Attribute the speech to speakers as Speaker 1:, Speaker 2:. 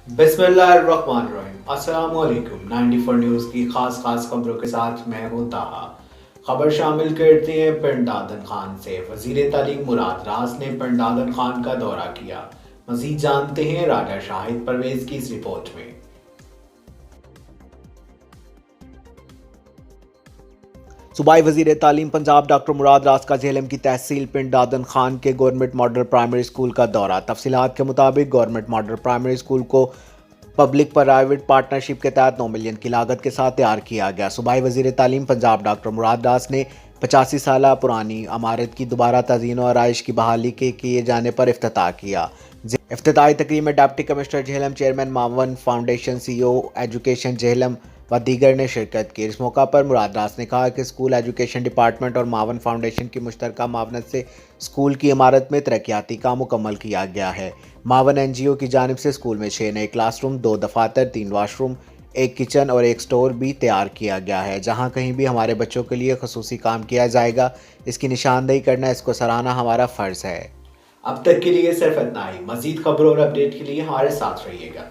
Speaker 1: बिस्मिल्लाहिर्रहमानिर्रहीम। अस्सलामुअलैकुम। 94 न्यूज़ की खास खबरों के साथ मैं हूं ताहा। खबर शामिल करते हैं पिंड दादन खान से। वजीर तालीम मुराद रास ने पिंड दादन खान का दौरा किया। मजीद जानते हैं राजा शाहिद परवेज की इस रिपोर्ट में।
Speaker 2: सूबाई वजीर तालीम पंजाब डॉक्टर मुराद रास का झेलम की तहसील पिंड दादन खान के गवर्नमेंट मॉडल प्राइमरी स्कूल का दौरा। तफसीलात के मुताबिक गवर्नमेंट मॉडल प्राइमरी स्कूल को पब्लिक प्राइवेट पार्टनरशिप के तहत 9 मिलियन की लागत के साथ तैयार किया गया। सूबाई वजीर तालीम पंजाब डॉक्टर मुराद रास ने 85 साल पुरानी इमारत की दोबारा तज़ीन और आराइश की बहाली के किए जाने पर इफ्तिताह किया। इफ्तिताही तकरीब में डिप्टी कमिश्नर झेलम, चेयरमैन मावन फाउंडेशन, CEO एजुकेशन झेलम व दीगर ने शिरकत की। इस मौका पर मुराद रास ने कहा कि स्कूल एजुकेशन डिपार्टमेंट और मावन फाउंडेशन की मुश्तरका मावनत से स्कूल की इमारत में तरक्याती काम मुकम्मल किया गया है। मावन NGO की जानिब से स्कूल में 6 नए क्लासरूम, 2 दफातर, 3 वाशरूम, 1 किचन और 1 स्टोर भी तैयार किया गया है। जहां कहीं भी हमारे बच्चों के लिए खसूसी काम किया जाएगा, इसकी निशानदेही करना, इसको सराहना हमारा फ़र्ज़ है।
Speaker 1: अब तक के लिए सिर्फ इतना ही। मजीद खबरों और अपडेट के लिए हमारे साथ रहिएगा।